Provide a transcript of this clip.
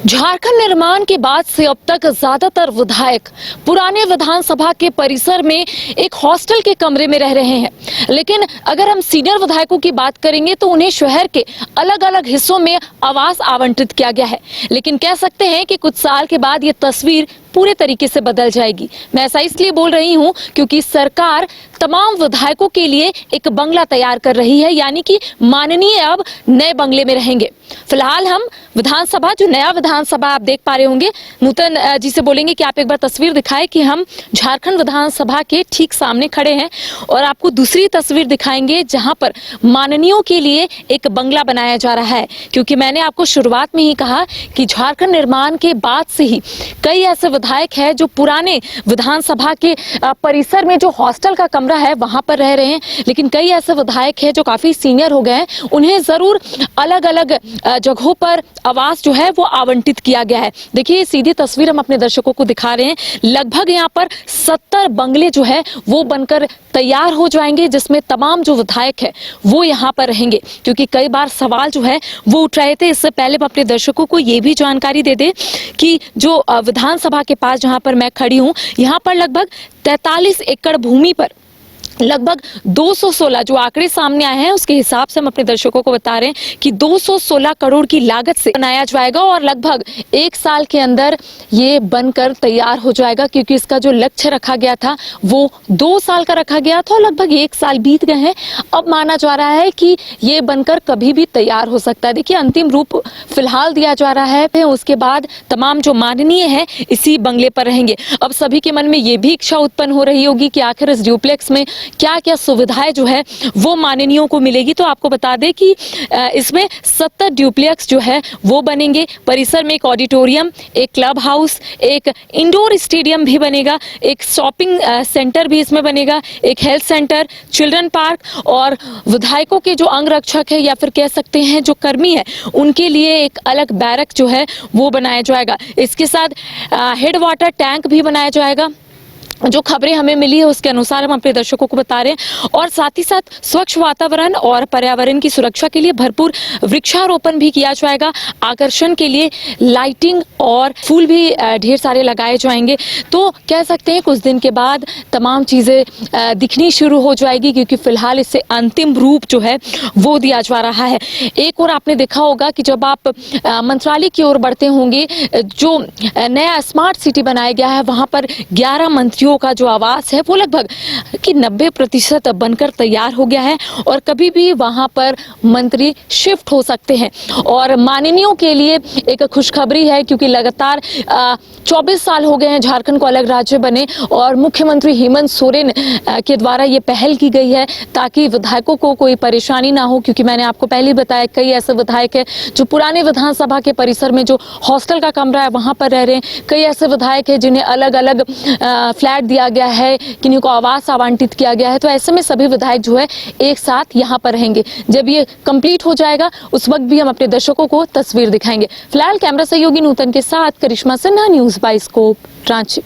झारखंड निर्माण के बाद से अब तक ज्यादातर विधायक पुराने विधानसभा के परिसर में एक हॉस्टल के कमरे में रह रहे हैं। लेकिन अगर हम सीनियर विधायकों की बात करेंगे तो उन्हें शहर के अलग अलग हिस्सों में आवास आवंटित किया गया है। लेकिन कह सकते हैं कि कुछ साल के बाद ये तस्वीर पूरे तरीके से बदल जाएगी। मैं ऐसा इसलिए बोल रही हूं क्योंकि सरकार तमाम विधायकों के लिए एक बंगला तैयार कर रही है, यानी कि माननीय अब नए बंगले में रहेंगे। फिलहाल हम विधानसभा, जो नया विधानसभा आप देख पा रहे होंगे, नूतन जी से बोलेंगे कि आप एक बार तस्वीर दिखाएं कि हम झारखंड विधानसभा के ठीक सामने खड़े हैं और आपको दूसरी तस्वीर दिखाएंगे जहां पर माननीयों के लिए एक बंगला बनाया जा रहा है। क्योंकि मैंने आपको शुरुआत में ही कहा कि झारखंड निर्माण के बाद से ही कई ऐसे विधायक हैं जो पुराने विधानसभा के परिसर में जो हॉस्टल का कमरा है वहां पर रह रहे हैं। लेकिन कई ऐसे विधायक हैं जो काफी सीनियर हो गए हैं, उन्हें जरूर अलग अलग जगहों पर आवास जो है वो आवंटित किया गया है। देखिए सीधी तस्वीर हम अपने दर्शकों को दिखा रहे हैं। लगभग यहाँ पर 70 बंगले जो है वो बनकर तैयार हो जाएंगे, जिसमें तमाम जो विधायक है वो यहाँ पर रहेंगे। क्योंकि कई बार सवाल जो है वो उठ रहे थे। इससे पहले हम अपने दर्शकों को ये भी जानकारी दे दें कि जो विधानसभा के पास जहाँ पर मैं खड़ी हूँ, यहाँ पर लगभग 43 एकड़ भूमि पर लगभग 216, जो आंकड़े सामने आए हैं उसके हिसाब से हम अपने दर्शकों को बता रहे हैं कि 216 करोड़ की लागत से बनाया जाएगा और लगभग 1 साल के अंदर ये बनकर तैयार हो जाएगा। क्योंकि इसका जो लक्ष्य रखा गया था वो 2 साल का रखा गया था और लगभग 1 साल बीत गए हैं। अब माना जा रहा है कि ये बनकर कभी भी तैयार हो सकता है। देखिए अंतिम रूप फिलहाल दिया जा रहा है, उसके बाद तमाम जो माननीय है इसी बंगले पर रहेंगे। अब सभी के मन में ये भी इच्छा उत्पन्न हो रही होगी कि आखिर इस ड्यूप्लेक्स में क्या क्या सुविधाएं जो है वो माननीयों को मिलेगी। तो आपको बता दें कि इसमें 70 ड्यूप्लेक्स जो है वो बनेंगे। परिसर में एक ऑडिटोरियम, एक क्लब हाउस, एक इंडोर स्टेडियम भी बनेगा, एक शॉपिंग सेंटर भी इसमें बनेगा, एक हेल्थ सेंटर, चिल्ड्रन पार्क और विधायकों के जो अंगरक्षक है या फिर कह सकते हैं जो कर्मी है उनके लिए एक अलग बैरक जो है वो बनाया जाएगा। इसके साथ हेड वाटर टैंक भी बनाया जाएगा। जो खबरें हमें मिली है उसके अनुसार हम अपने दर्शकों को बता रहे हैं। और साथ ही साथ स्वच्छ वातावरण और पर्यावरण की सुरक्षा के लिए भरपूर वृक्षारोपण भी किया जाएगा। आकर्षण के लिए लाइटिंग और फूल भी ढेर सारे लगाए जाएंगे। तो कह सकते हैं कुछ दिन के बाद तमाम चीज़ें दिखनी शुरू हो जाएगी, क्योंकि फिलहाल इससे अंतिम रूप जो है वो दिया जा रहा है। एक और आपने देखा होगा कि जब आप मंत्रालय की ओर बढ़ते होंगे, जो नया स्मार्ट सिटी बनाया गया है वहाँ पर 11 मंत्रियों का जो आवास है वो लगभग कि 90% बनकर तैयार हो गया है और कभी भी वहां पर मंत्री शिफ्ट हो सकते हैं। और माननीयों के लिए एक खुशखबरी है, क्योंकि लगातार 24 साल हो गए हैं झारखंड को अलग राज्य बने और मुख्यमंत्री हेमंत सोरेन के द्वारा ये पहल की गई है ताकि विधायकों को कोई परेशानी ना हो। क्योंकि मैंने आपको पहले ही बताया कई ऐसे विधायक हैं जो पुराने विधानसभा के परिसर में जो हॉस्टल का कमरा है वहां पर रह रहे हैं। कई ऐसे विधायक हैं जिन्हें अलग अलग फ्लैट दिया गया है, किन्हीं को आवास आवंटित किया गया है। तो ऐसे में सभी विधायक जो है एक साथ यहाँ पर रहेंगे। जब ये कंप्लीट हो जाएगा उस वक्त भी हम अपने दर्शकों को तस्वीर दिखाएंगे। फिलहाल कैमरा सहयोगी नूतन के साथ करिश्मा सिन्हा, न्यूज़ बाइस्कोप, रांची।